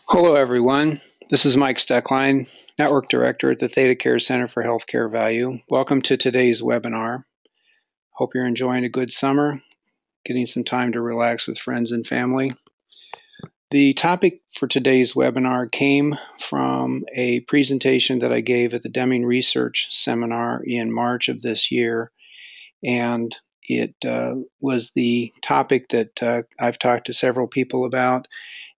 Hello, everyone. This is Mike Steckline, Network Director at the Theta Care Center for Healthcare Value. Welcome to today's webinar. Hope you're enjoying a good summer, getting some time to relax with friends and family. The topic for today's webinar came from a presentation that I gave at the Deming Research Seminar in March of this year, and it was the topic that I've talked to several people about,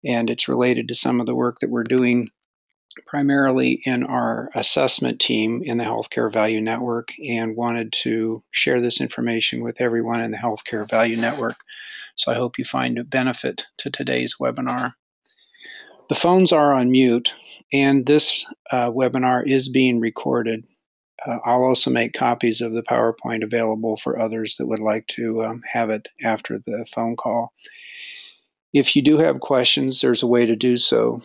and it's related to some of the work that we're doing primarily in our assessment team in the Healthcare Value Network, and wanted to share this information with everyone in the Healthcare Value Network. So I hope you find a benefit to today's webinar. The phones are on mute, and this webinar is being recorded. I'll also make copies of the PowerPoint available for others that would like to have it after the phone call. If you do have questions, there's a way to do so.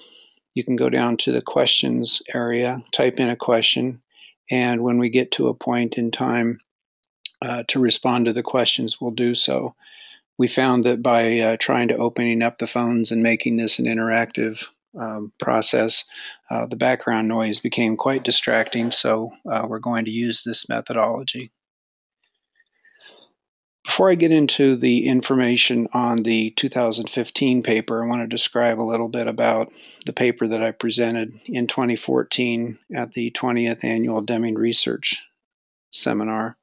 You can go down to the questions area, type in a question, and when we get to a point in time to respond to the questions, we'll do so. We found that by trying to opening up the phones and making this an interactive process, the background noise became quite distracting, so we're going to use this methodology. Before I get into the information on the 2015 paper, I want to describe a little bit about the paper that I presented in 2014 at the 20th Annual Deming Research Seminar.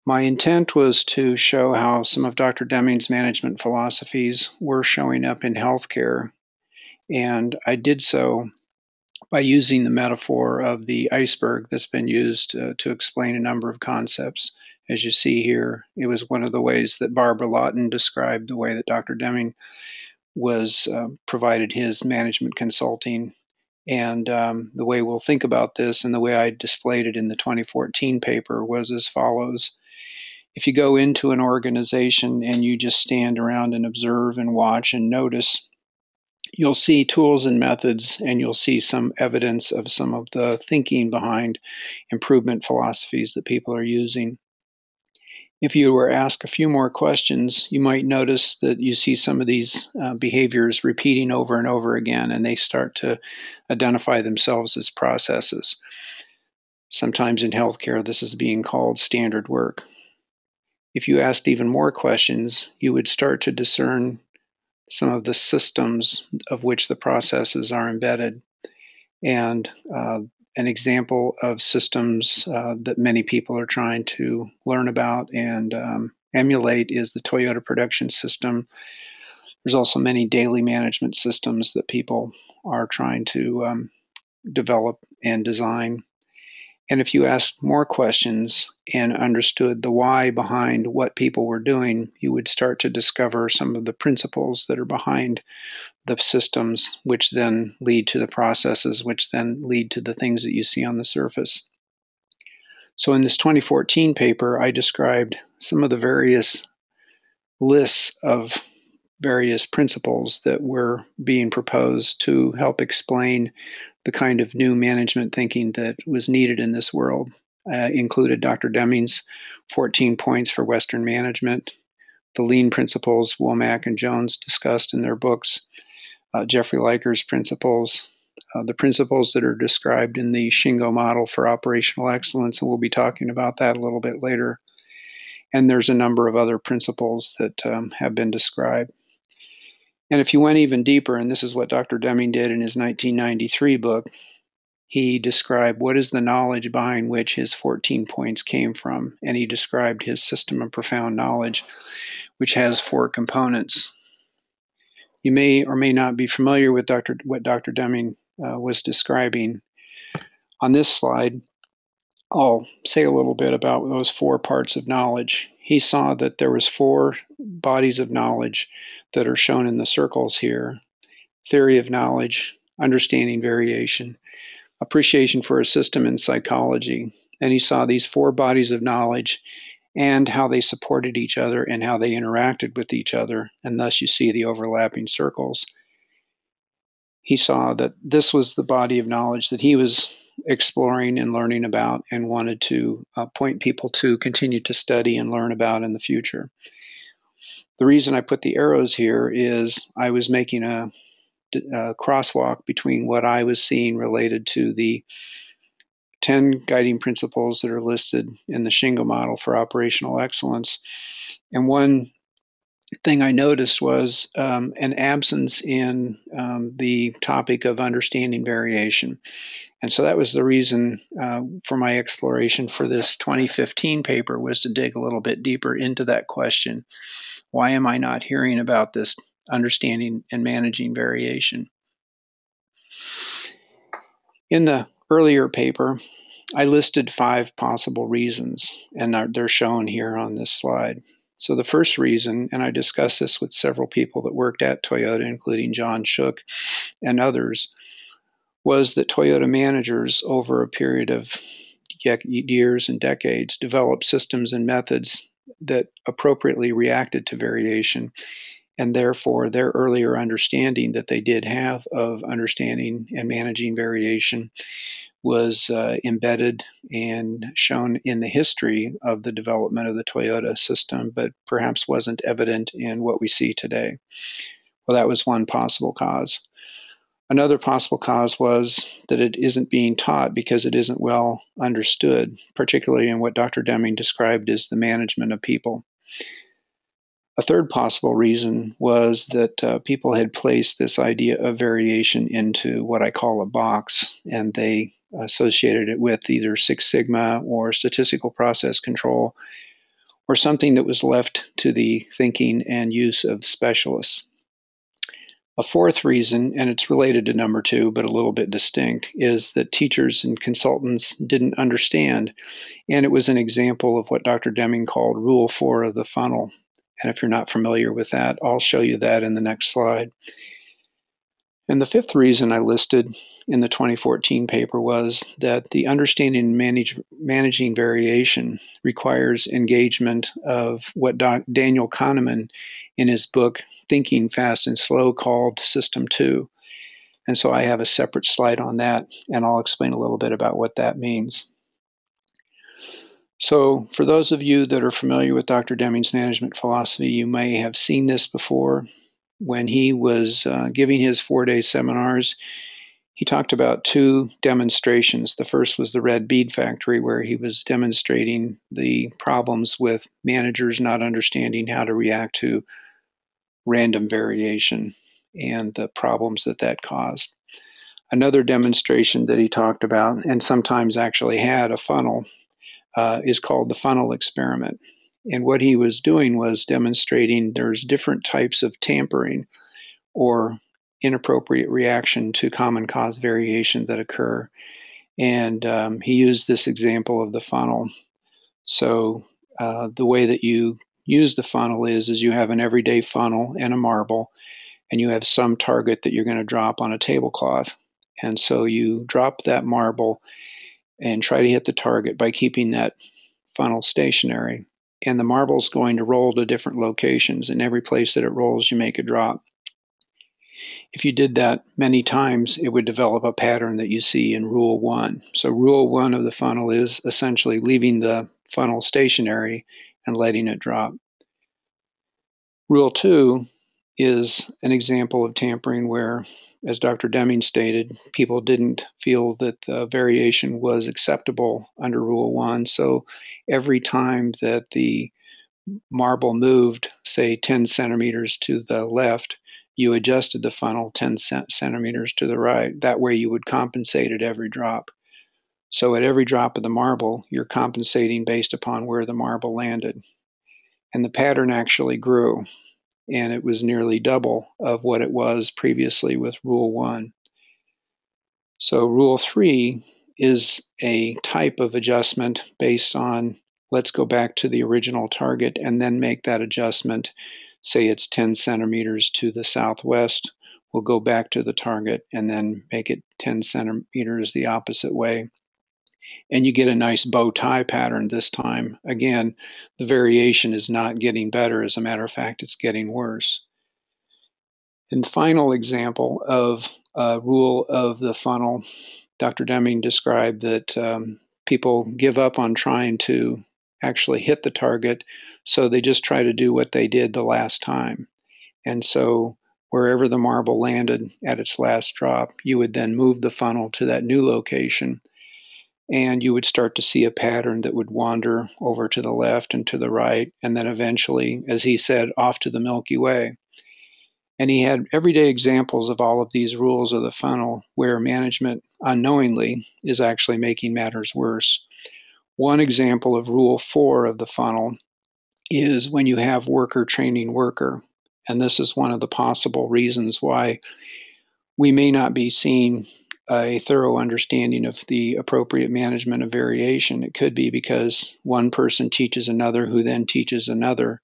My intent was to show how some of Dr. Deming's management philosophies were showing up in healthcare, and I did so by using the metaphor of the iceberg that's been used to explain a number of concepts. As you see here, it was one of the ways that Barbara Lawton described the way that Dr. Deming was provided his management consulting. And the way we'll think about this and the way I displayed it in the 2014 paper was as follows. If you go into an organization and you just stand around and observe and watch and notice, you'll see tools and methods, and you'll see some evidence of some of the thinking behind improvement philosophies that people are using. If you were asked a few more questions, you might notice that you see some of these behaviors repeating over and over again, and they start to identify themselves as processes. Sometimes in healthcare, this is being called standard work. If you asked even more questions, you would start to discern some of the systems of which the processes are embedded. And an example of systems that many people are trying to learn about and emulate is the Toyota production system. There's also many daily management systems that people are trying to develop and design. And if you asked more questions and understood the why behind what people were doing, you would start to discover some of the principles that are behind the systems, which then lead to the processes, which then lead to the things that you see on the surface. So in this 2014 paper, I described some of the various lists of various principles that were being proposed to help explain the kind of new management thinking that was needed in this world. Included Dr. Deming's 14 points for Western management, the lean principles Womack and Jones discussed in their books, Jeffrey Liker's principles, the principles that are described in the Shingo model for operational excellence, and we'll be talking about that a little bit later. And there's a number of other principles that have been described. And if you went even deeper, and this is what Dr. Deming did in his 1993 book, he described what is the knowledge behind which his 14 points came from, and he described his system of profound knowledge, which has 4 components. You may or may not be familiar with what Dr. Deming was describing. On this slide, I'll say a little bit about those 4 parts of knowledge. He saw that there was 4 bodies of knowledge that are shown in the circles here: theory of knowledge, understanding variation, appreciation for a system, and psychology. And he saw these 4 bodies of knowledge and how they supported each other and how they interacted with each other, and thus you see the overlapping circles. He saw that this was the body of knowledge that he was exploring and learning about and wanted to point people to continue to study and learn about in the future. The reason I put the arrows here is I was making a crosswalk between what I was seeing related to the 10 guiding principles that are listed in the Shingo model for operational excellence. And one thing I noticed was an absence in the topic of understanding variation. And so that was the reason for my exploration for this 2015 paper, was to dig a little bit deeper into that question. Why am I not hearing about this understanding and managing variation? In the earlier paper, I listed 5 possible reasons, and they're shown here on this slide. So the first reason, and I discussed this with several people that worked at Toyota, including John Shook and others, was that Toyota managers over a period of years and decades developed systems and methods that appropriately reacted to variation, and therefore their earlier understanding that they did have of understanding and managing variation was embedded and shown in the history of the development of the Toyota system, but perhaps wasn't evident in what we see today. Well, that was one possible cause. Another possible cause was that it isn't being taught because it isn't well understood, particularly in what Dr. Deming described as the management of people. A third possible reason was that people had placed this idea of variation into what I call a box, and they associated it with either Six Sigma or statistical process control, or something that was left to the thinking and use of specialists. A fourth reason, and it's related to number 2, but a little bit distinct, is that teachers and consultants didn't understand, and it was an example of what Dr. Deming called Rule 4 of the funnel. And if you're not familiar with that, I'll show you that in the next slide. And the fifth reason I listed in the 2014 paper was that the understanding and managing variation requires engagement of what Daniel Kahneman in his book Thinking Fast and Slow called System 2. And so I have a separate slide on that, and I'll explain a little bit about what that means. So for those of you that are familiar with Dr. Deming's management philosophy, you may have seen this before. When he was giving his 4-day seminars, he talked about 2 demonstrations. The first was the red bead factory, where he was demonstrating the problems with managers not understanding how to react to random variation and the problems that that caused. Another demonstration that he talked about, and sometimes actually had a funnel, is called the funnel experiment. And what he was doing was demonstrating there's different types of tampering or inappropriate reaction to common cause variation that occur. And he used this example of the funnel. So the way that you use the funnel is you have an everyday funnel and a marble, and you have some target that you're going to drop on a tablecloth. And so you drop that marble and try to hit the target by keeping that funnel stationary. And the marble's going to roll to different locations, and every place that it rolls, you make a drop. If you did that many times, it would develop a pattern that you see in Rule 1. So Rule 1 of the funnel is essentially leaving the funnel stationary and letting it drop. Rule 2 is an example of tampering where, as Dr. Deming stated, people didn't feel that the variation was acceptable under Rule 1. So every time that the marble moved, say 10 centimeters to the left, you adjusted the funnel 10 centimeters to the right. That way you would compensate at every drop. So at every drop of the marble, you're compensating based upon where the marble landed. And the pattern actually grew, and it was nearly double of what it was previously with Rule 1. So Rule 3 is a type of adjustment based on, let's go back to the original target and then make that adjustment. Say it's 10 centimeters to the southwest. We'll go back to the target and then make it 10 centimeters the opposite way. And you get a nice bow tie pattern this time. Again, the variation is not getting better. As a matter of fact, it's getting worse. And final example of a rule of the funnel, Dr. Deming described that people give up on trying to actually hit the target, so they just try to do what they did the last time. And so Wherever the marble landed at its last drop, you would then move the funnel to that new location, and you would start to see a pattern that would wander over to the left and to the right, and then eventually, as he said, off to the Milky Way. And he had everyday examples of all of these rules of the funnel where management unknowingly is actually making matters worse. One example of rule 4 of the funnel is when you have worker training worker. And this is one of the possible reasons why we may not be seeing a thorough understanding of the appropriate management of variation. It could be because one person teaches another who then teaches another.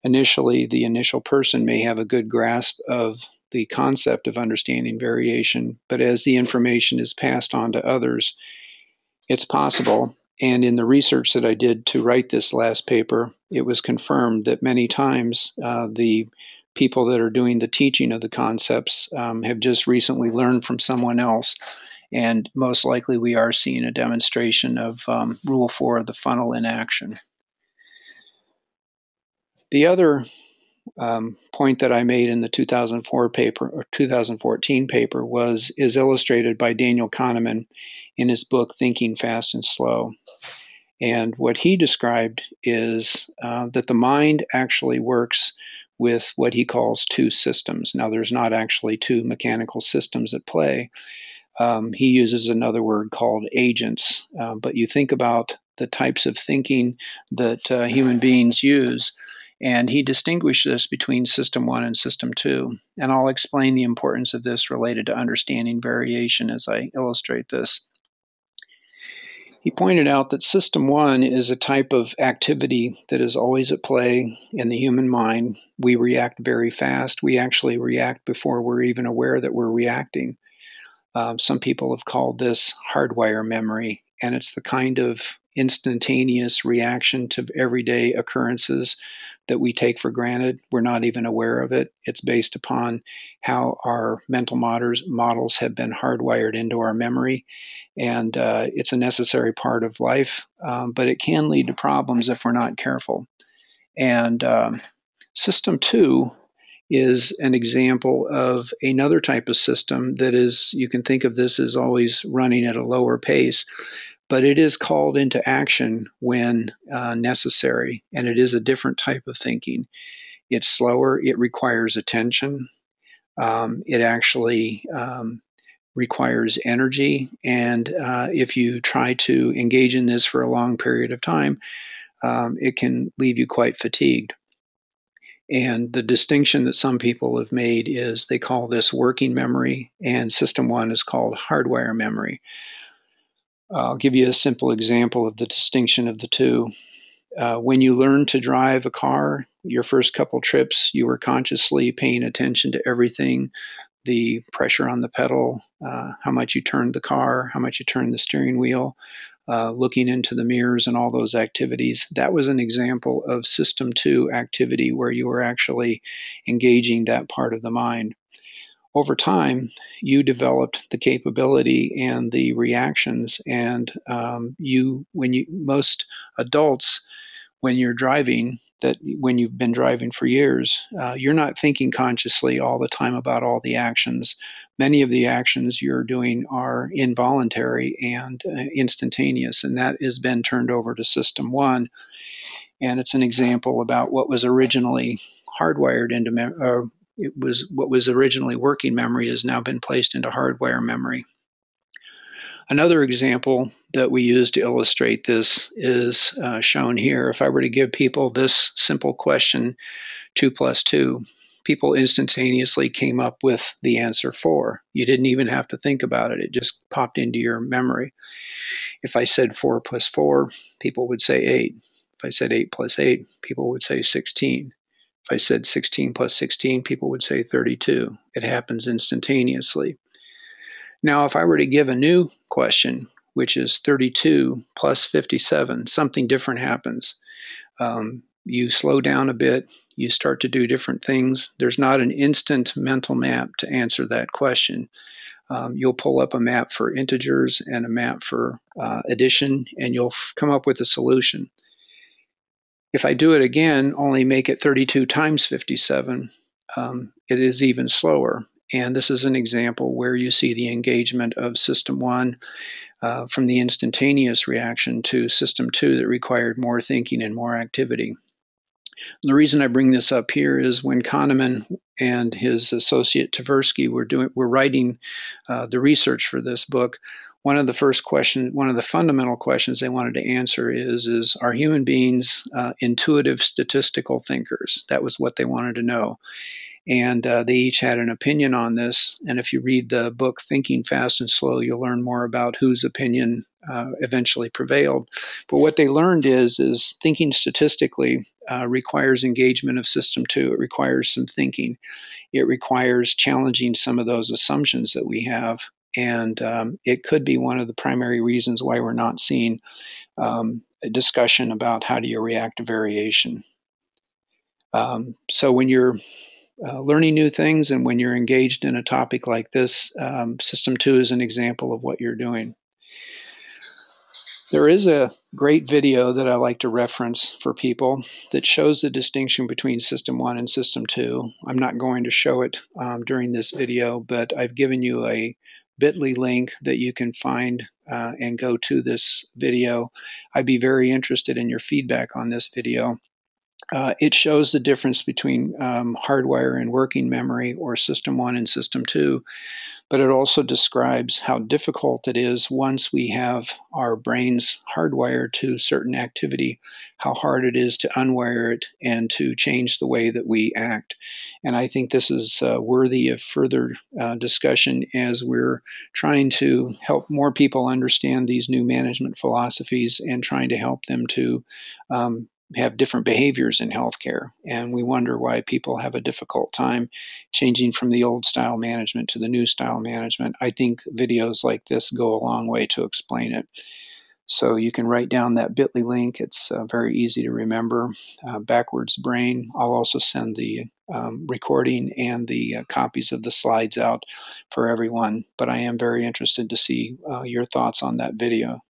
Initially, the initial person may have a good grasp of the concept of understanding variation, but as the information is passed on to others, it's possible. And in the research that I did to write this last paper, it was confirmed that many times the people that are doing the teaching of the concepts have just recently learned from someone else. And most likely we are seeing a demonstration of Rule 4 of the funnel in action. The other point that I made in the 2004 paper or 2014 paper is illustrated by Daniel Kahneman in his book Thinking Fast and Slow. And what he described is that the mind actually works with what he calls two systems. Now, there's not actually two mechanical systems at play. He uses another word called agents. But you think about the types of thinking that human beings use, and he distinguished this between System 1 and System 2. And I'll explain the importance of this related to understanding variation as I illustrate this. He pointed out that System 1 is a type of activity that is always at play in the human mind. We react very fast. We actually react before we're even aware that we're reacting. Some people have called this hardwire memory, and it's the kind of instantaneous reaction to everyday occurrences that we take for granted. We're not even aware of it. It's based upon how our mental models have been hardwired into our memory. And it's a necessary part of life, but it can lead to problems if we're not careful. And System 2 is an example of another type of system that is, you can think of this as always running at a lower pace, but it is called into action when necessary, and it is a different type of thinking. It's slower, it requires attention, it actually requires energy, and if you try to engage in this for a long period of time, it can leave you quite fatigued. And the distinction that some people have made is they call this working memory, and System 1 is called hardwire memory. I'll give you a simple example of the distinction of the two. When you learn to drive a car, your first couple trips, you were consciously paying attention to everything, the pressure on the pedal, how much you turned the car, how much you turned the steering wheel, looking into the mirrors and all those activities. That was an example of System 2 activity where you were actually engaging that part of the mind. Over time, you developed the capability and the reactions, and most adults, when you're driving, that when you've been driving for years, you're not thinking consciously all the time about all the actions. Many of the actions you're doing are involuntary and instantaneous, and that has been turned over to System 1. And it's an example about what was originally hardwired into what was originally working memory has now been placed into hardwire memory. Another example that we use to illustrate this is shown here. If I were to give people this simple question, 2 plus 2, people instantaneously came up with the answer 4. You didn't even have to think about it. It just popped into your memory. If I said 4 plus 4, people would say 8. If I said 8 plus 8, people would say 16. If I said 16 plus 16, people would say 32. It happens instantaneously. Now, if I were to give a new question, which is 32 plus 57, something different happens. You slow down a bit, you start to do different things. There's not an instant mental map to answer that question. You'll pull up a map for integers and a map for addition, and you'll come up with a solution. If I do it again, only make it 32 times 57, it is even slower. And this is an example where you see the engagement of System 1 from the instantaneous reaction to System 2 that required more thinking and more activity. The reason I bring this up here is when Kahneman and his associate Tversky were writing the research for this book, one of the fundamental questions they wanted to answer is are human beings intuitive statistical thinkers? That was what they wanted to know. And they each had an opinion on this. And if you read the book Thinking Fast and Slow, you'll learn more about whose opinion eventually prevailed. But what they learned is thinking statistically requires engagement of System 2. It requires some thinking. It requires challenging some of those assumptions that we have. And it could be one of the primary reasons why we're not seeing a discussion about how do you react to variation. So when you're learning new things and when you're engaged in a topic like this, System 2 is an example of what you're doing. There is a great video that I like to reference for people that shows the distinction between System 1 and System 2. I'm not going to show it during this video, but I've given you a bit.ly link that you can find and go to this video. I'd be very interested in your feedback on this video. It shows the difference between hardwire and working memory, or System 1 and System 2, but it also describes how difficult it is once we have our brains hardwired to certain activity, how hard it is to unwire it and to change the way that we act. And I think this is worthy of further discussion as we're trying to help more people understand these new management philosophies and trying to help them to have different behaviors in healthcare. And we wonder why people have a difficult time changing from the old style management to the new style management. I think videos like this go a long way to explain it. So you can write down that bit.ly link. It's very easy to remember. Backwards Brain. I'll also send the recording and the copies of the slides out for everyone. But I am very interested to see your thoughts on that video.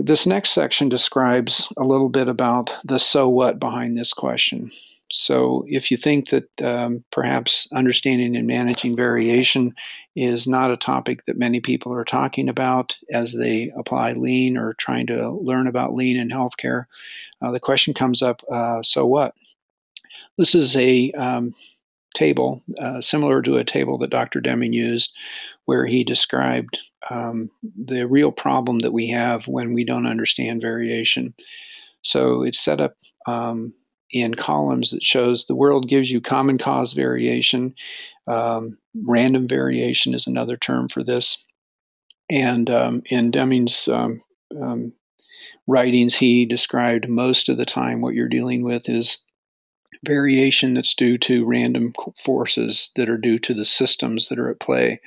This next section describes a little bit about the so what behind this question. So if you think that perhaps understanding and managing variation is not a topic that many people are talking about as they apply lean or trying to learn about lean in healthcare, the question comes up, so what? This is a table similar to a table that Dr. Deming used, where he described the real problem that we have when we don't understand variation. So it's set up in columns that shows the world gives you common cause variation. Random variation is another term for this. And in Deming's writings, he described most of the time what you're dealing with is variation that's due to random forces that are due to the systems that are at play.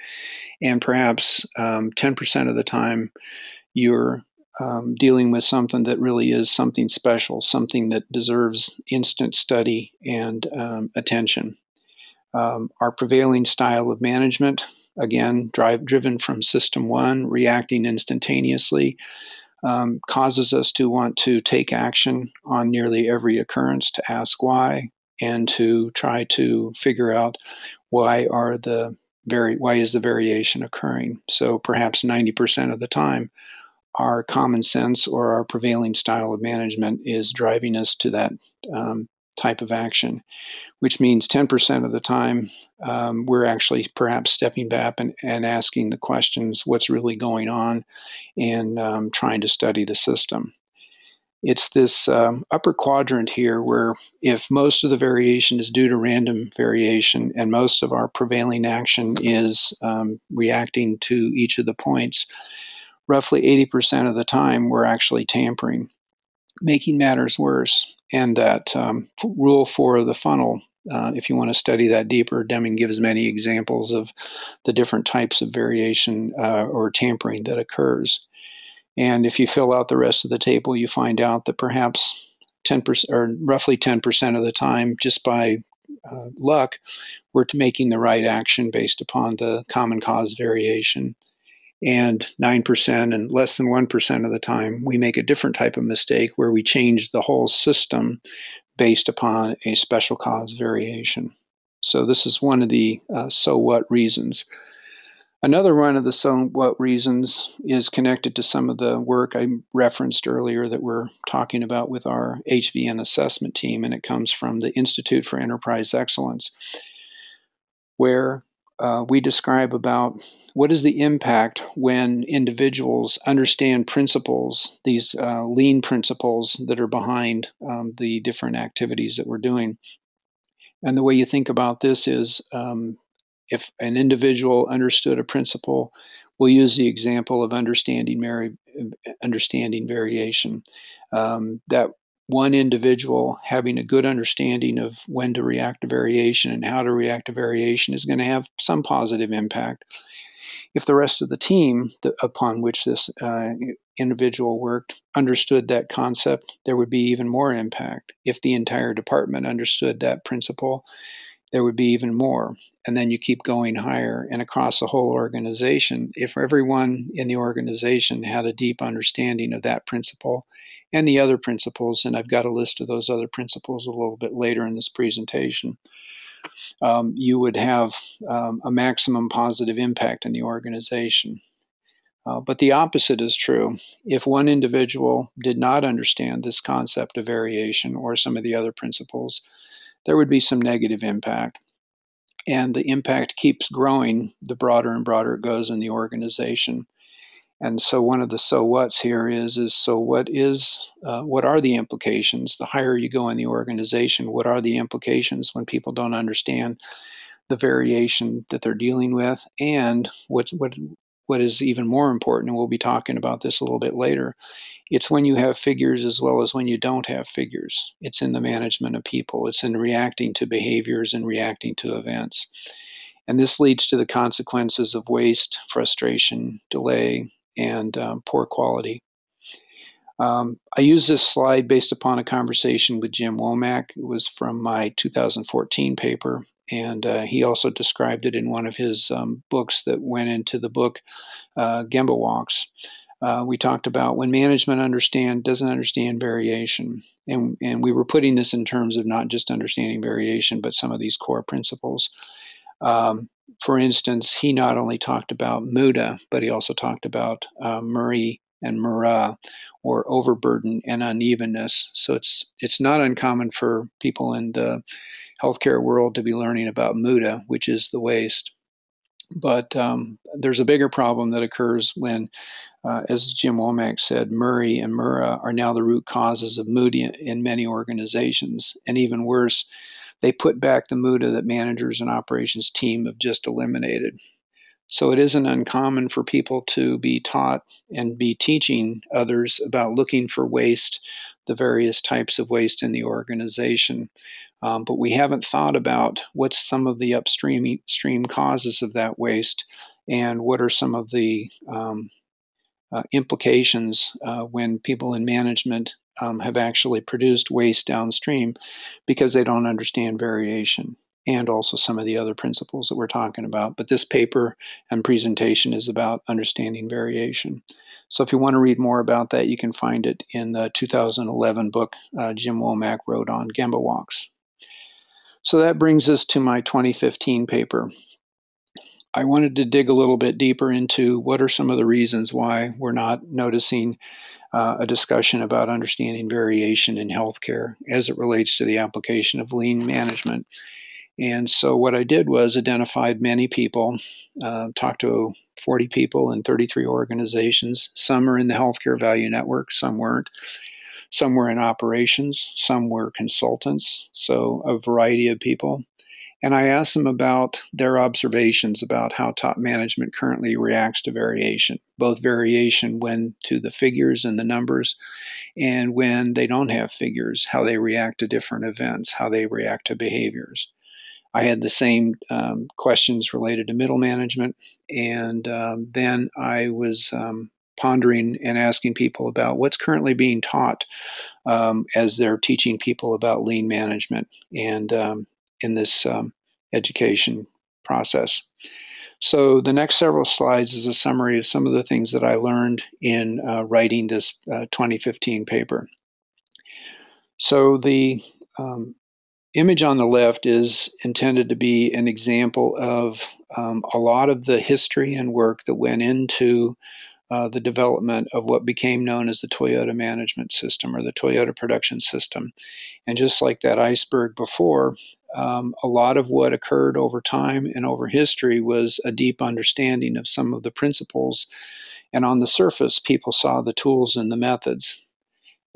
And perhaps 10% of the time you're dealing with something that really is something special, something that deserves instant study and attention. Our prevailing style of management, again, driven from System 1, reacting instantaneously, causes us to want to take action on nearly every occurrence, to ask why, and to try to figure out why is the variation occurring. So perhaps 90% of the time, our common sense or our prevailing style of management is driving us to that type of action, which means 10% of the time we're actually perhaps stepping back and asking the questions, what's really going on, and trying to study the system. It's this upper quadrant here where if most of the variation is due to random variation and most of our prevailing action is reacting to each of the points, roughly 80% of the time we're actually tampering, making matters worse. And that rule for the funnel, if you want to study that deeper, Deming gives many examples of the different types of variation or tampering that occurs. And if you fill out the rest of the table, you find out that perhaps 10% or roughly 10% of the time, just by luck, we're making the right action based upon the common cause variation. And 9% and less than 1% of the time, we make a different type of mistake where we change the whole system based upon a special cause variation. So this is one of the so what reasons. Another one of the so what reasons is connected to some of the work I referenced earlier that we're talking about with our HVN assessment team, and it comes from the Institute for Enterprise Excellence, where we describe about what is the impact when individuals understand principles, these lean principles that are behind the different activities that we're doing. And the way you think about this is if an individual understood a principle, we'll use the example of understanding variation. That one individual having a good understanding of when to react to variation and how to react to variation is going to have some positive impact. If the rest of the team upon which this individual worked understood that concept, there would be even more impact. If the entire department understood that principle, there would be even more. And then you keep going higher and across the whole organization. If everyone in the organization had a deep understanding of that principle and the other principles, and I've got a list of those other principles a little bit later in this presentation, you would have a maximum positive impact in the organization. But the opposite is true. If one individual did not understand this concept of variation or some of the other principles, there would be some negative impact. And the impact keeps growing the broader and broader it goes in the organization. And so one of the so what's here is so what are the implications? The higher you go in the organization, what are the implications when people don't understand the variation that they're dealing with? And what is even more important, and we'll be talking about this a little bit later, it's when you have figures as well as when you don't have figures. It's in the management of people. It's in reacting to behaviors and reacting to events. And this leads to the consequences of waste, frustration, delay, and poor quality. I use this slide based upon a conversation with Jim Womack. It was from my 2014 paper, and he also described it in one of his books that went into the book Gemba Walks. We talked about when management doesn't understand variation, and we were putting this in terms of not just understanding variation, but some of these core principles. For instance, he not only talked about muda, but he also talked about Murray and Murrah, or overburden and unevenness. So it's not uncommon for people in the healthcare world to be learning about muda, which is the waste. But there's a bigger problem that occurs when, as Jim Womack said, Murray and Murrah are now the root causes of muda in many organizations. And even worse, they put back the muda that managers and operations team have just eliminated. So it isn't uncommon for people to be taught and be teaching others about looking for waste, the various types of waste in the organization. But we haven't thought about what's some of the upstream causes of that waste, and what are some of the implications when people in management have actually produced waste downstream because they don't understand variation, and also some of the other principles that we're talking about. But this paper and presentation is about understanding variation. So if you want to read more about that, you can find it in the 2011 book Jim Womack wrote on Gemba Walks. So that brings us to my 2015 paper. I wanted to dig a little bit deeper into what are some of the reasons why we're not noticing a discussion about understanding variation in healthcare as it relates to the application of lean management. And so what I did was identified many people, talked to 40 people in 33 organizations. Some are in the healthcare value network, some weren't. Some were in operations, some were consultants, so a variety of people. And I asked them about their observations about how top management currently reacts to variation, both variation when to the figures and the numbers, and when they don't have figures, how they react to different events, how they react to behaviors. I had the same questions related to middle management, and then I was pondering and asking people about what's currently being taught as they're teaching people about lean management and in this education process. So the next several slides is a summary of some of the things that I learned in writing this 2015 paper. So the image on the left is intended to be an example of a lot of the history and work that went into the development of what became known as the Toyota Management System or the Toyota Production System. And just like that iceberg before, a lot of what occurred over time and over history was a deep understanding of some of the principles. And on the surface, people saw the tools and the methods.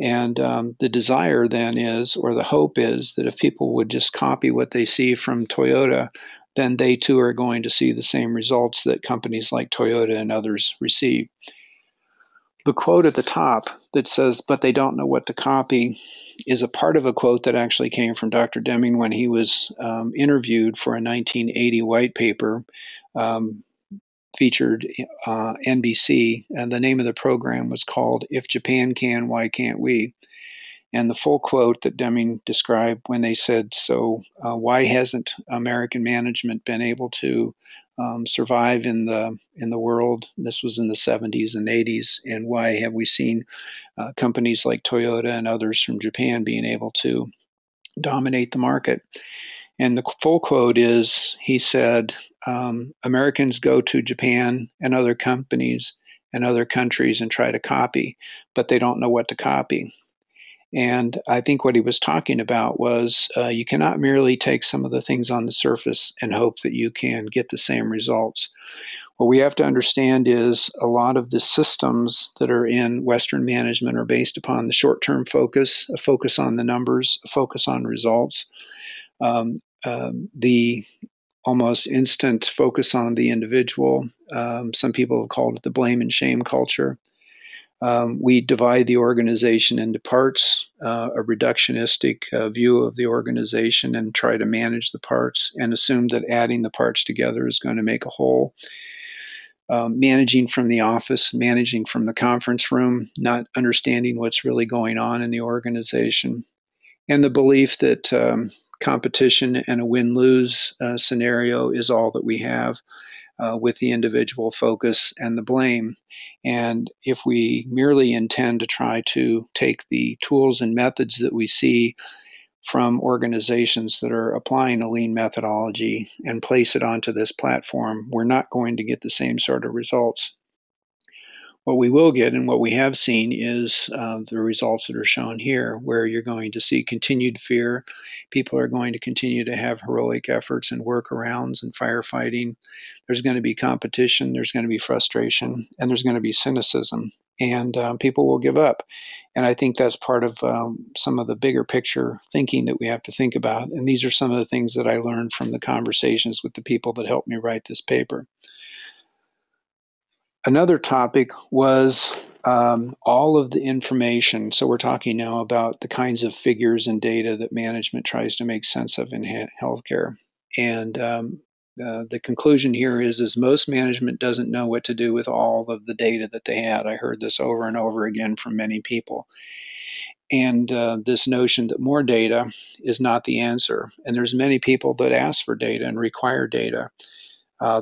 And the desire then is, or the hope is, that if people would just copy what they see from Toyota, then they too are going to see the same results that companies like Toyota and others receive. The quote at the top that says, "But they don't know what to copy," is a part of a quote that actually came from Dr. Deming when he was interviewed for a 1980 white paper featured NBC, and the name of the program was called "If Japan Can, Why Can't We?" And the full quote that Deming described when they said, "So why hasn't American management been able to survive in the world?" This was in the 70s and 80s, and why have we seen companies like Toyota and others from Japan being able to dominate the market? And the full quote is, he said, Americans go to Japan and other companies and other countries and try to copy, but they don't know what to copy. And I think what he was talking about was you cannot merely take some of the things on the surface and hope that you can get the same results. What we have to understand is a lot of the systems that are in Western management are based upon the short-term focus, a focus on the numbers, a focus on results, the almost instant focus on the individual. Some people have called it the blame and shame culture. We divide the organization into parts, a reductionistic view of the organization, and try to manage the parts and assume that adding the parts together is going to make a whole. Managing from the office, managing from the conference room, not understanding what's really going on in the organization, and the belief that competition and a win-lose scenario is all that we have. With the individual focus and the blame. And if we merely intend to try to take the tools and methods that we see from organizations that are applying a lean methodology and place it onto this platform, we're not going to get the same sort of results. What we will get and what we have seen is the results that are shown here, where you're going to see continued fear. People are going to continue to have heroic efforts and workarounds and firefighting. There's going to be competition, there's going to be frustration, and there's going to be cynicism. And people will give up. And I think that's part of some of the bigger picture thinking that we have to think about. And these are some of the things that I learned from the conversations with the people that helped me write this paper. Another topic was all of the information. So we're talking now about the kinds of figures and data that management tries to make sense of in healthcare. And the conclusion here is most management doesn't know what to do with all of the data that they had. I heard this over and over again from many people. And this notion that more data is not the answer. And there's many people that ask for data and require data.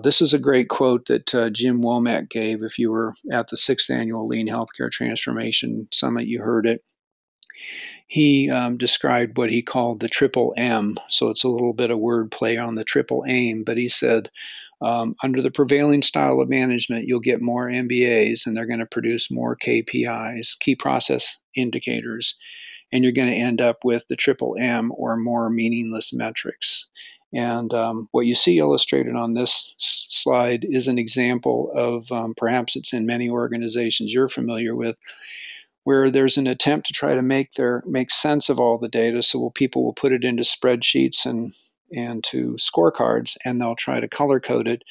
This is a great quote that Jim Womack gave. If you were at the 6th Annual Lean Healthcare Transformation Summit, you heard it. He described what he called the triple M. So it's a little bit of wordplay on the triple aim, but he said, under the prevailing style of management, you'll get more MBAs and they're going to produce more KPIs, key process indicators, and you're going to end up with the triple M, or more meaningless metrics. And what you see illustrated on this slide is an example of, perhaps it's in many organizations you're familiar with, where there's an attempt to try to make sense of all the data. So people will put it into spreadsheets and to scorecards, and they'll try to color code it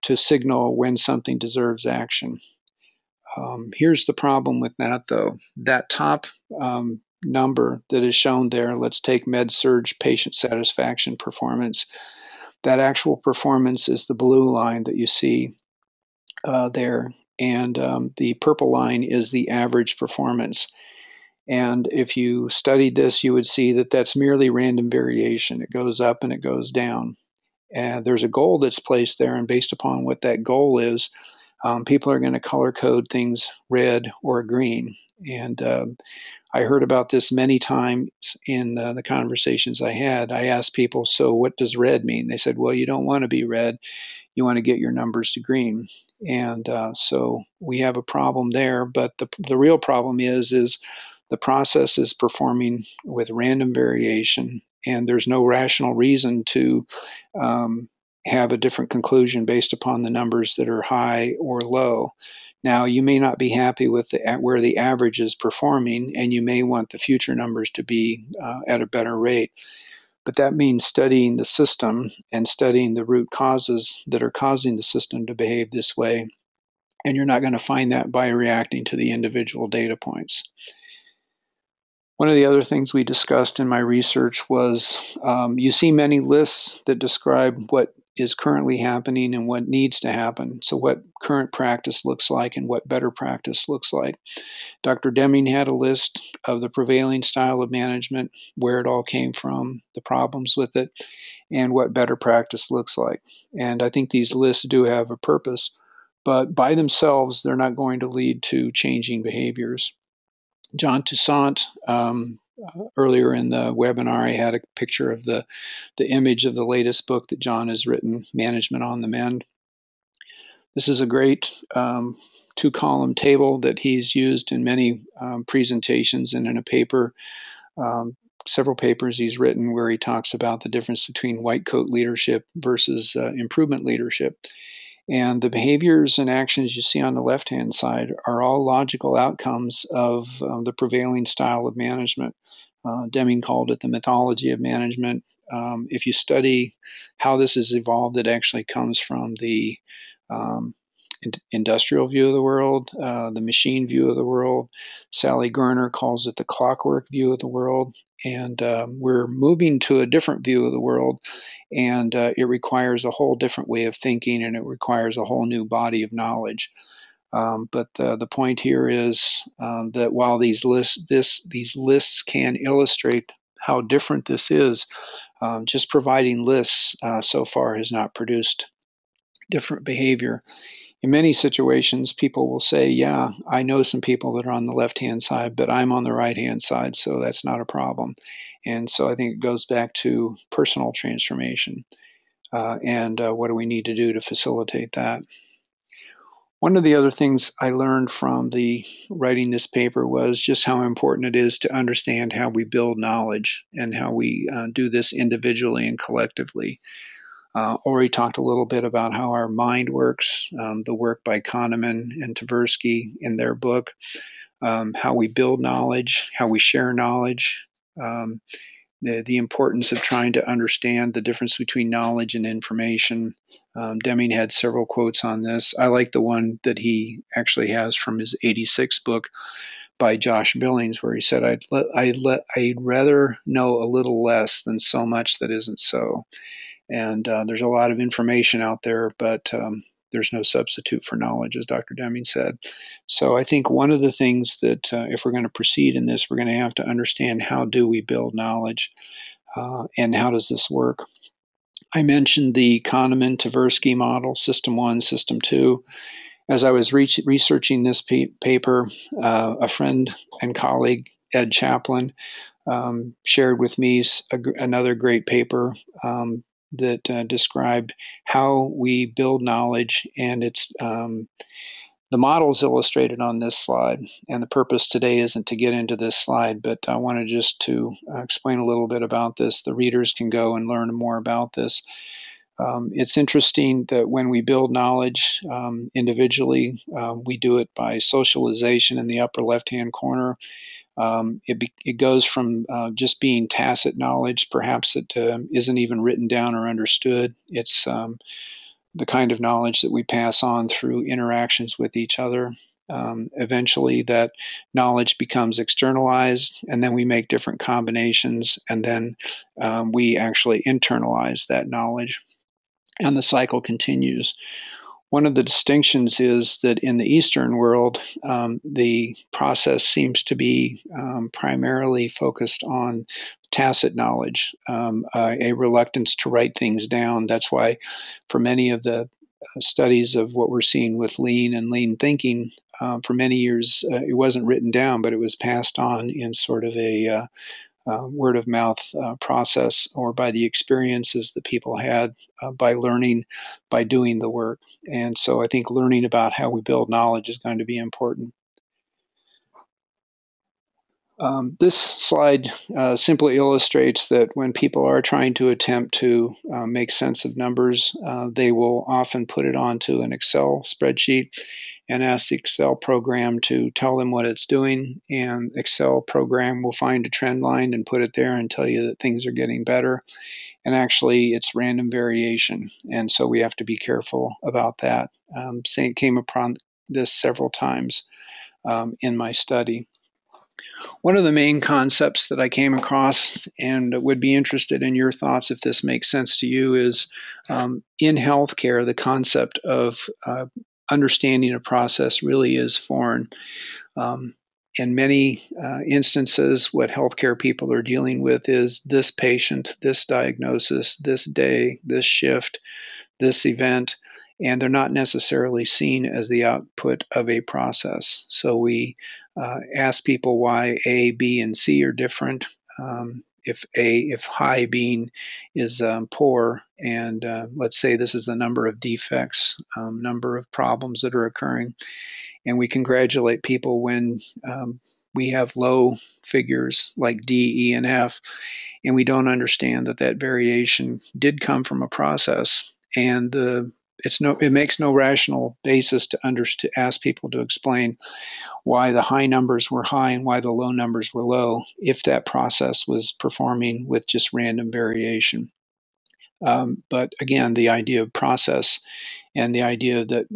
to signal when something deserves action. Here's the problem with that, though. That top number that is shown there, let's take med-surg patient satisfaction performance. That actual performance is the blue line that you see there, and the purple line is the average performance. And if you studied this, you would see that that's merely random variation. It goes up and it goes down. And there's a goal that's placed there, and based upon what that goal is, people are going to color code things red or green. And I heard about this many times in the conversations I had. I asked people, so what does red mean? They said, well, you don't want to be red. You want to get your numbers to green. And so we have a problem there. But the real problem is the process is performing with random variation, and there's no rational reason to have a different conclusion based upon the numbers that are high or low. Now, you may not be happy with where the average is performing, and you may want the future numbers to be at a better rate. But that means studying the system and studying the root causes that are causing the system to behave this way. And you're not going to find that by reacting to the individual data points. One of the other things we discussed in my research was you see many lists that describe what is currently happening and what needs to happen. So what current practice looks like and what better practice looks like. Dr. Deming had a list of the prevailing style of management, where it all came from, the problems with it, and what better practice looks like. And I think these lists do have a purpose, but by themselves, they're not going to lead to changing behaviors. John Toussaint, earlier in the webinar, I had a picture of the image of the latest book that John has written, Management on the Mend. This is a great two-column table that he's used in many presentations and in a paper, several papers he's written where he talks about the difference between white coat leadership versus improvement leadership. And the behaviors and actions you see on the left-hand side are all logical outcomes of the prevailing style of management. Deming called it the mythology of management. If you study how this has evolved, it actually comes from the industrial view of the world, the machine view of the world. Sally Gerner calls it the clockwork view of the world. And we're moving to a different view of the world, and it requires a whole different way of thinking, and it requires a whole new body of knowledge. But the point here is that while these lists can illustrate how different this is, just providing lists so far has not produced different behavior. In many situations, people will say, yeah, I know some people that are on the left-hand side, but I'm on the right-hand side, so that's not a problem. And so I think it goes back to personal transformation and what do we need to do to facilitate that. One of the other things I learned from writing this paper was just how important it is to understand how we build knowledge and how we do this individually and collectively. Ori talked a little bit about how our mind works, the work by Kahneman and Tversky in their book, how we build knowledge, how we share knowledge, the importance of trying to understand the difference between knowledge and information. Deming had several quotes on this. I like the one that he actually has from his 86 book by Josh Billings, where he said, I'd rather know a little less than so much that isn't so. And there's a lot of information out there, but there's no substitute for knowledge, as Dr. Deming said. So I think one of the things that if we're going to proceed in this, we're going to have to understand how do we build knowledge and how does this work. I mentioned the Kahneman-Tversky model, System 1, System 2. As I was researching this paper, a friend and colleague, Ed Chaplin, shared with me another great paper that described how we build knowledge, and it's the model is illustrated on this slide. And the purpose today isn't to get into this slide, but I wanted just to explain a little bit about this. The readers can go and learn more about this. It's interesting that when we build knowledge individually, we do it by socialization in the upper left-hand corner. It goes from just being tacit knowledge, perhaps it isn't even written down or understood. It's the kind of knowledge that we pass on through interactions with each other. Eventually, that knowledge becomes externalized, and then we make different combinations, and then we actually internalize that knowledge, and the cycle continues. One of the distinctions is that in the Eastern world, the process seems to be primarily focused on tacit knowledge, a reluctance to write things down. That's why for many of the studies of what we're seeing with lean and lean thinking, for many years, it wasn't written down, but it was passed on in sort of a word of mouth process, or by the experiences that people had by learning, by doing the work. And so I think learning about how we build knowledge is going to be important. This slide simply illustrates that when people are trying to attempt to make sense of numbers, they will often put it onto an Excel spreadsheet and ask the Excel program to tell them what it's doing. And Excel program will find a trend line and put it there and tell you that things are getting better. And actually, it's random variation. And so we have to be careful about that. Saint came upon this several times in my study. One of the main concepts that I came across and would be interested in your thoughts if this makes sense to you is in healthcare, the concept of understanding a process really is foreign. In many instances, what healthcare people are dealing with is this patient, this diagnosis, this day, this shift, this event, and they're not necessarily seen as the output of a process. So we ask people why A, B, and C are different. If high being is poor, and let's say this is the number of defects, number of problems that are occurring, and we congratulate people when we have low figures like D, E, and F, and we don't understand that that variation did come from a process, and it makes no rational basis to ask people to explain why the high numbers were high and why the low numbers were low if that process was performing with just random variation. But again, the idea of process and the idea that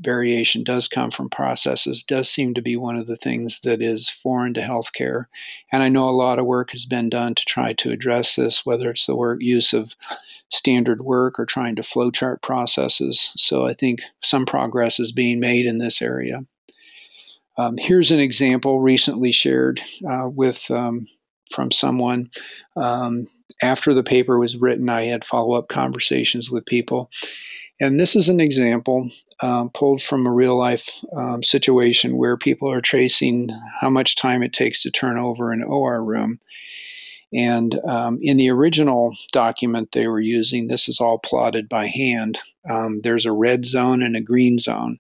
variation does come from processes does seem to be one of the things that is foreign to healthcare. And I know a lot of work has been done to try to address this, whether it's the use of standard work or trying to flowchart processes. So I think some progress is being made in this area. Here's an example recently shared from someone. After the paper was written, I had follow-up conversations with people. And this is an example pulled from a real-life situation where people are tracing how much time it takes to turn over an OR room. And in the original document they were using, this is all plotted by hand. There's a red zone and a green zone.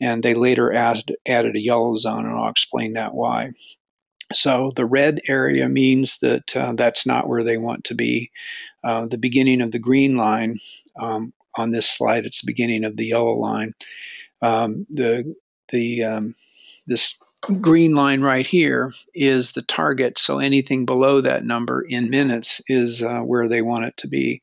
And they later added a yellow zone, and I'll explain that why. So the red area means that that's not where they want to be. The beginning of the green line, on this slide, it's the beginning of the yellow line. This green line right here is the target, so anything below that number in minutes is where they want it to be.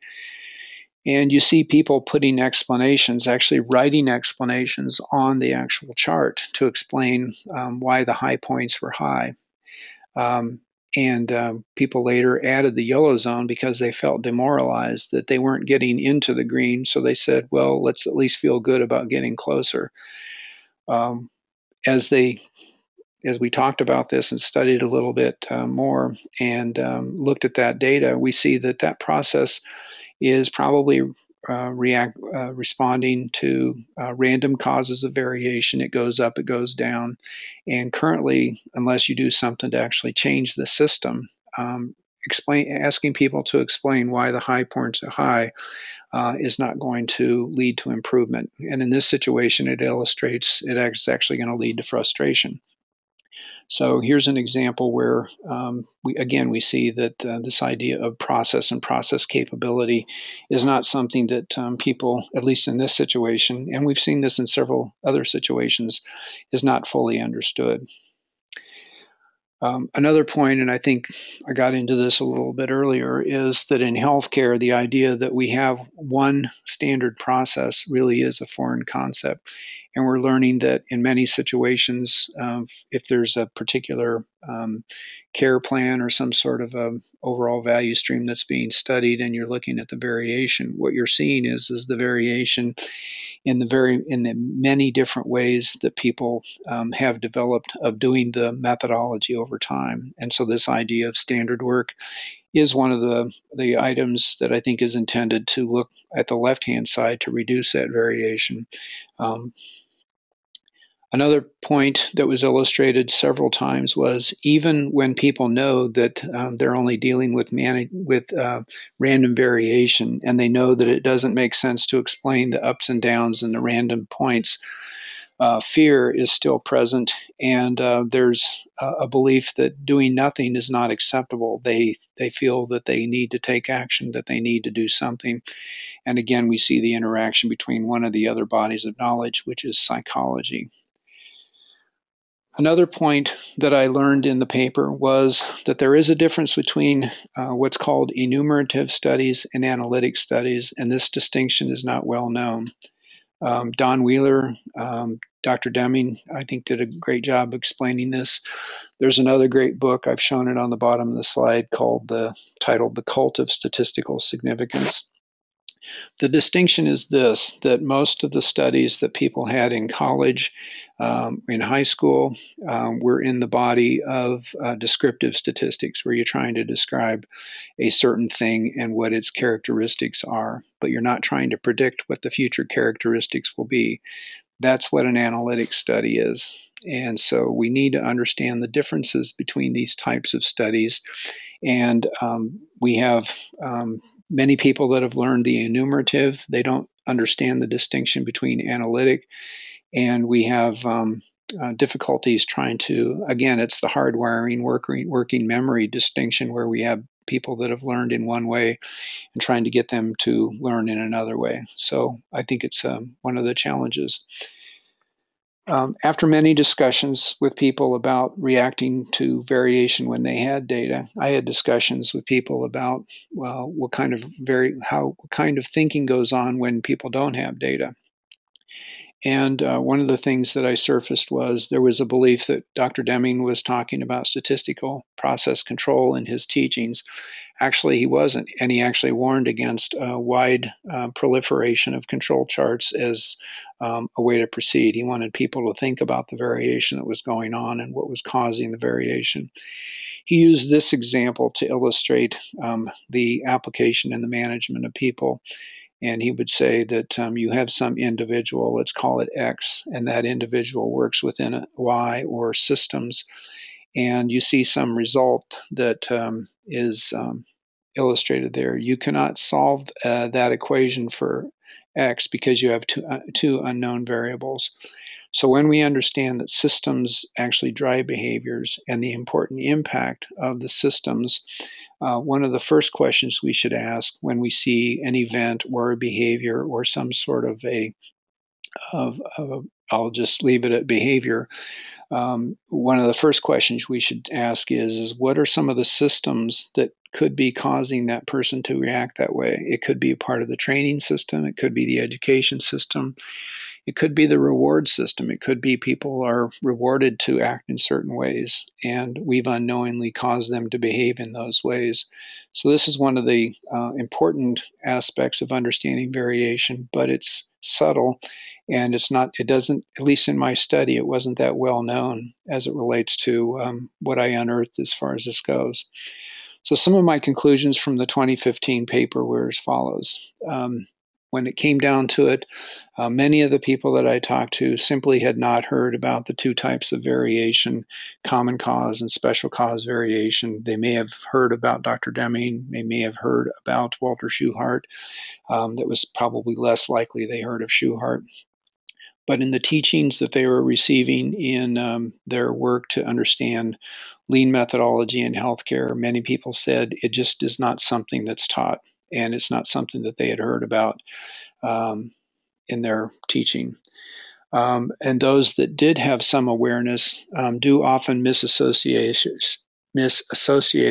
And you see people putting explanations, actually writing explanations on the actual chart to explain why the high points were high. And people later added the yellow zone because they felt demoralized that they weren't getting into the green. So they said, well, let's at least feel good about getting closer. As we talked about this and studied a little bit more and looked at that data, we see that that process is probably responding to random causes of variation. It goes up, it goes down. And currently, unless you do something to actually change the system, asking people to explain why the high points are high is not going to lead to improvement. And in this situation, it illustrates it's actually going to lead to frustration. So here's an example where we see that this idea of process and process capability is not something that people, at least in this situation, and we've seen this in several other situations, is not fully understood. Another point, and I think I got into this a little bit earlier, is that in healthcare, the idea that we have one standard process really is a foreign concept. And we're learning that in many situations, if there's a particular care plan or some sort of overall value stream that's being studied and you're looking at the variation, what you're seeing is the variation in the many different ways that people have developed of doing the methodology over time. And so this idea of standard work is one of the items that I think is intended to look at the left-hand side to reduce that variation. Another point that was illustrated several times was even when people know that they're only dealing with random variation, and they know that it doesn't make sense to explain the ups and downs and the random points, fear is still present, and there's a belief that doing nothing is not acceptable. They feel that they need to take action, that they need to do something. And again, we see the interaction between one of the other bodies of knowledge, which is psychology. Another point that I learned in the paper was that there is a difference between what's called enumerative studies and analytic studies, and this distinction is not well known. Don Wheeler, Dr. Deming, I think, did a great job explaining this. There's another great book, I've shown it on the bottom of the slide, titled The Cult of Statistical Significance. The distinction is this, that most of the studies that people had in college, in high school, were in the body of descriptive statistics, where you're trying to describe a certain thing and what its characteristics are, but you're not trying to predict what the future characteristics will be. That's what an analytic study is. And so we need to understand the differences between these types of studies. And we have many people that have learned the enumerative. They don't understand the distinction between analytic. And we have difficulties trying to, again, it's the hardwiring, working memory distinction, where we have people that have learned in one way and trying to get them to learn in another way. So I think it's one of the challenges. After many discussions with people about reacting to variation when they had data, I had discussions with people about, well, what kind of thinking goes on when people don't have data. And one of the things that I surfaced was there was a belief that Dr. Deming was talking about statistical process control in his teachings. Actually, he wasn't, and he actually warned against wide proliferation of control charts as a way to proceed. He wanted people to think about the variation that was going on and what was causing the variation. He used this example to illustrate the application and the management of people. And he would say that you have some individual, let's call it X, and that individual works within a Y or systems, and you see some result that is illustrated there. You cannot solve that equation for X because you have two unknown variables. So when we understand that systems actually drive behaviors and the important impact of the systems, one of the first questions we should ask when we see an event or a behavior or some sort of I'll just leave it at behavior. One of the first questions we should ask is what are some of the systems that could be causing that person to react that way? It could be a part of the training system. It could be the education system. It could be the reward system. It could be people are rewarded to act in certain ways, and we've unknowingly caused them to behave in those ways. So this is one of the important aspects of understanding variation, but it's subtle, and it doesn't, at least in my study, it wasn't that well known as it relates to what I unearthed as far as this goes. So some of my conclusions from the 2015 paper were as follows. When it came down to it, many of the people that I talked to simply had not heard about the two types of variation, common cause and special cause variation. They may have heard about Dr. Deming, they may have heard about Walter Shewhart. That was probably less likely they heard of Shewhart. But in the teachings that they were receiving in their work to understand lean methodology in healthcare, many people said it just is not something that's taught, and it's not something that they had heard about in their teaching. And those that did have some awareness do often misassociate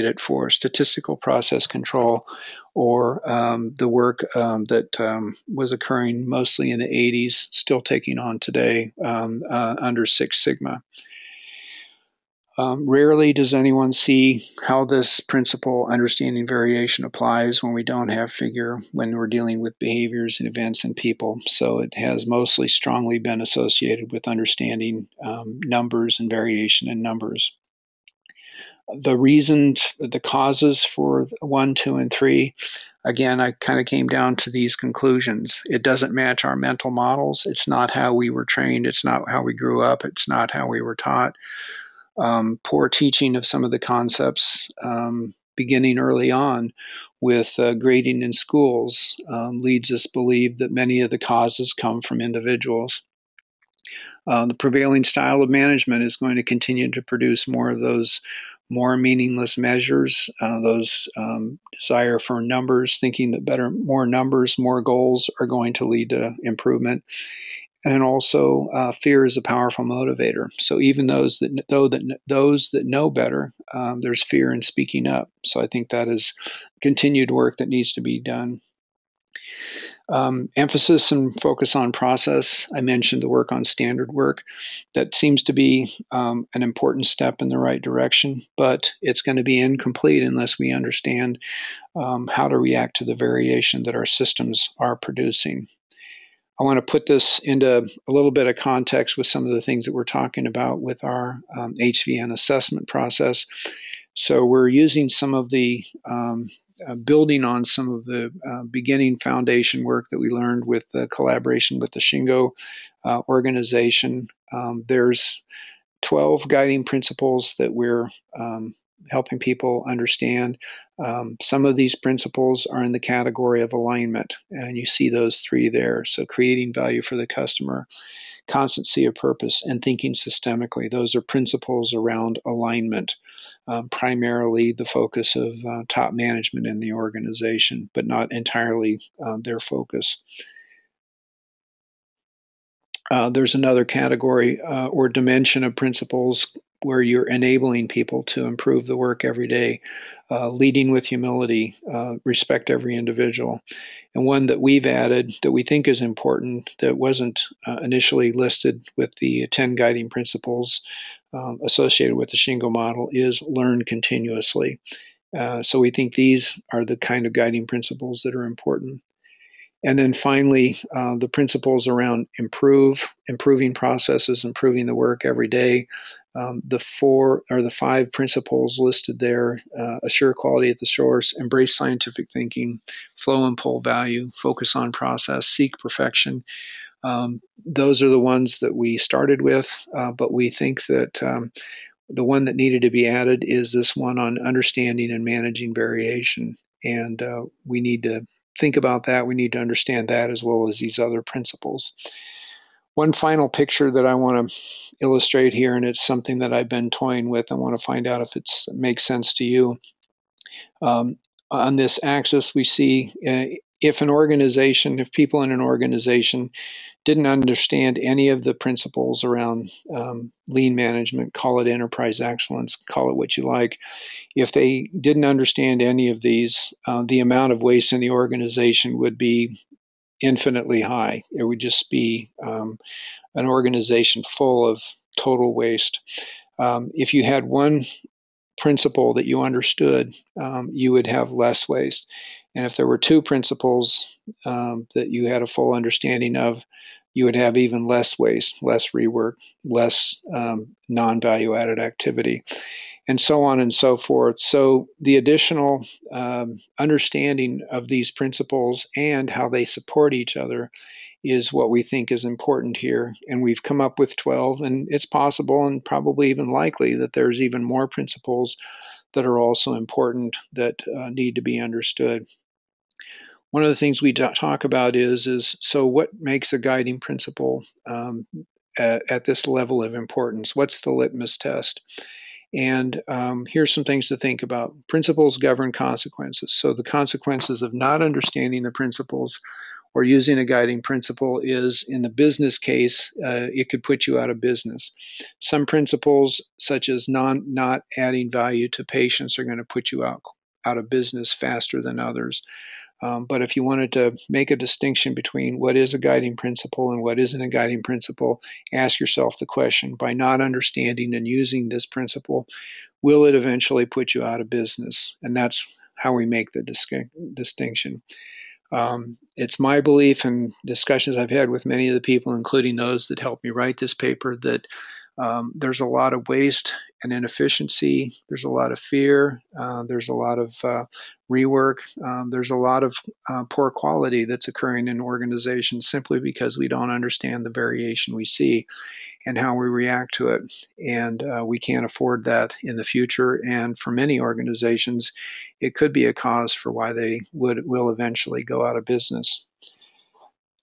it for statistical process control or the work that was occurring mostly in the 80s, still taking on today under Six Sigma. Rarely does anyone see how this principle, understanding variation, applies when we don't have figure, when we're dealing with behaviors and events and people. So it has mostly strongly been associated with understanding numbers and variation in numbers. The reasons, the causes for 1, 2, and 3, again, I kind of came down to these conclusions. It doesn't match our mental models. It's not how we were trained. It's not how we grew up. It's not how we were taught. Poor teaching of some of the concepts, beginning early on with grading in schools, leads us to believe that many of the causes come from individuals. The prevailing style of management is going to continue to produce more of those more meaningless measures, those desire for numbers, thinking that more numbers, more goals are going to lead to improvement. And also, fear is a powerful motivator. So even those that know better, there's fear in speaking up. So I think that is continued work that needs to be done. Emphasis and focus on process. I mentioned the work on standard work. That seems to be an important step in the right direction, but it's going to be incomplete unless we understand how to react to the variation that our systems are producing. I want to put this into a little bit of context with some of the things that we're talking about with our HVN assessment process. So we're using some of the building on some of the beginning foundation work that we learned with the collaboration with the Shingo organization. There's 12 guiding principles that we're helping people understand. Some of these principles are in the category of alignment, and you see those three there. So creating value for the customer, constancy of purpose, and thinking systemically. Those are principles around alignment. Primarily the focus of top management in the organization, but not entirely their focus. There's another category or dimension of principles where you're enabling people to improve the work every day, leading with humility, respect every individual. And one that we've added that we think is important that wasn't initially listed with the 10 guiding principles associated with the Shingo model is learn continuously. So we think these are the kind of guiding principles that are important. And then finally, the principles around improving processes, improving the work every day. The 5 principles listed there: assure quality at the source, embrace scientific thinking, flow and pull value, focus on process, seek perfection. Those are the ones that we started with, but we think that the one that needed to be added is this one on understanding and managing variation. And we need to think about that. We need to understand that as well as these other principles. One final picture that I want to illustrate here, and it's something that I've been toying with. I want to find out if it makes sense to you. On this axis, we see if people in an organization didn't understand any of the principles around lean management, call it enterprise excellence, call it what you like. If they didn't understand any of these, the amount of waste in the organization would be infinitely high. It would just be an organization full of total waste. If you had one principle that you understood, you would have less waste. And if there were 2 principles that you had a full understanding of, you would have even less waste, less rework, less non-value added activity, and so on and so forth. So the additional understanding of these principles and how they support each other is what we think is important here. And we've come up with 12, and it's possible and probably even likely that there's even more principles that are also important that need to be understood. One of the things we talk about is so what makes a guiding principle at this level of importance? What's the litmus test? And here's some things to think about. Principles govern consequences. So the consequences of not understanding the principles or using a guiding principle is, in the business case, it could put you out of business. Some principles, such as not adding value to patients, are going to put you out of business faster than others. But if you wanted to make a distinction between what is a guiding principle and what isn't a guiding principle, ask yourself the question: by not understanding and using this principle, will it eventually put you out of business? And that's how we make the distinction. It's my belief and discussions I've had with many of the people, including those that helped me write this paper, that There's a lot of waste and inefficiency. There's a lot of fear. There's a lot of rework. There's a lot of poor quality that's occurring in organizations simply because we don't understand the variation we see and how we react to it. And we can't afford that in the future. And for many organizations, it could be a cause for why they will eventually go out of business.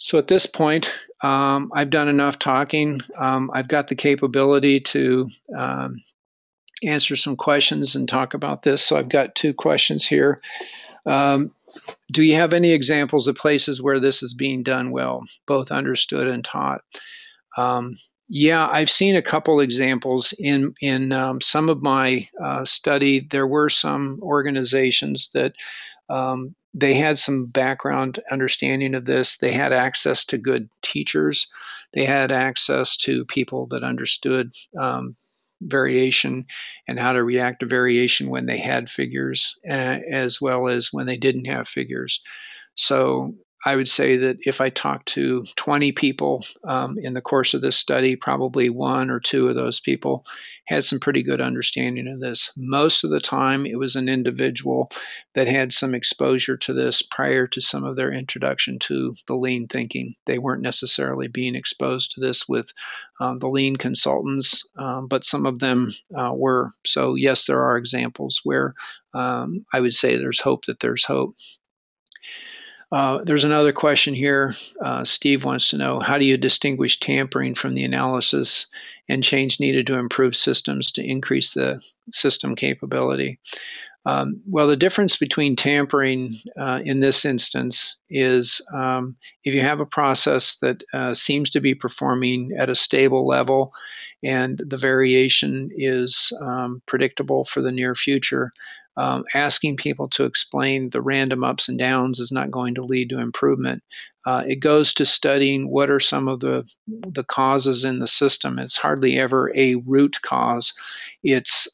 So at this point, I've done enough talking. I've got the capability to answer some questions and talk about this. So I've got two questions here. Do you have any examples of places where this is being done well, both understood and taught? Yeah, I've seen a couple examples in some of my study. There were some organizations that they had some background understanding of this. They had access to good teachers. They had access to people that understood variation and how to react to variation when they had figures, as well as when they didn't have figures. So I would say that if I talked to 20 people in the course of this study, probably one or two of those people had some pretty good understanding of this. Most of the time, it was an individual that had some exposure to this prior to some of their introduction to the lean thinking. They weren't necessarily being exposed to this with the lean consultants, but some of them were. So yes, there are examples where I would say there's hope that there's hope. There's another question here. Steve wants to know, how do you distinguish tampering from the analysis and change needed to improve systems to increase the system capability? Well, the difference between tampering in this instance is if you have a process that seems to be performing at a stable level and the variation is predictable for the near future, asking people to explain the random ups and downs is not going to lead to improvement. It goes to studying what are some of the causes in the system. It's hardly ever a root cause. It's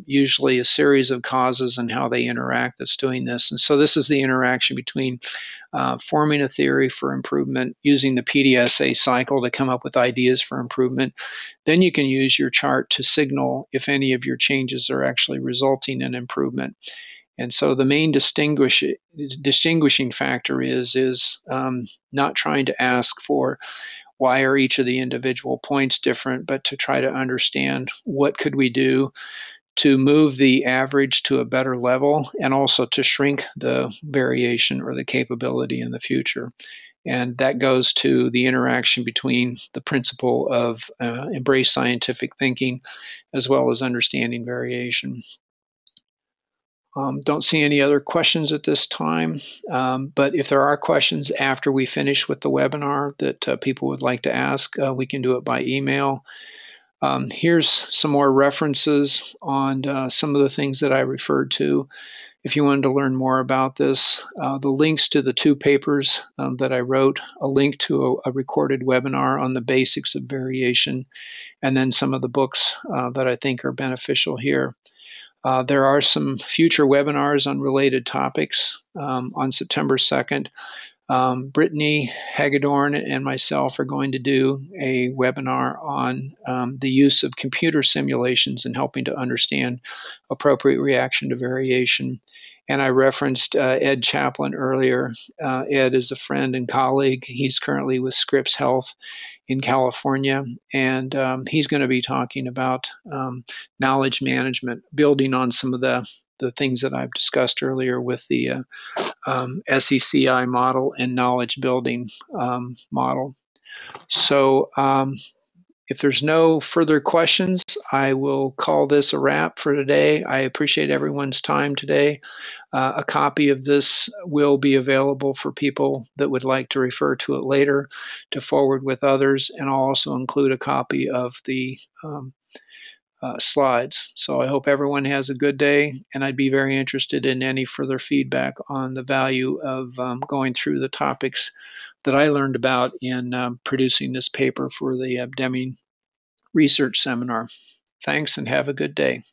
usually a series of causes and how they interact that's doing this. And so this is the interaction between forming a theory for improvement, using the PDSA cycle to come up with ideas for improvement. Then you can use your chart to signal if any of your changes are actually resulting in improvement. And so the main distinguishing factor is not trying to ask for why are each of the individual points different, but to try to understand what could we do to move the average to a better level and also to shrink the variation or the capability in the future. And that goes to the interaction between the principle of embrace scientific thinking as well as understanding variation. Don't see any other questions at this time, but if there are questions after we finish with the webinar that people would like to ask, we can do it by email. Here's some more references on some of the things that I referred to. If you wanted to learn more about this, the links to the two papers that I wrote, a link to a recorded webinar on the basics of variation, and then some of the books that I think are beneficial here. There are some future webinars on related topics. On September 2nd, Brittany Hagedorn and myself are going to do a webinar on the use of computer simulations in helping to understand appropriate reaction to variation. And I referenced Ed Chaplin earlier. Ed is a friend and colleague. He's currently with Scripps Health in California, and he's going to be talking about knowledge management, building on some of the things that I've discussed earlier with the SECI model and knowledge building model. So if there's no further questions, I will call this a wrap for today. I appreciate everyone's time today. A copy of this will be available for people that would like to refer to it later to forward with others, and I'll also include a copy of the slides. So I hope everyone has a good day, and I'd be very interested in any further feedback on the value of going through the topics that I learned about in producing this paper for the Deming Research Seminar. Thanks and have a good day.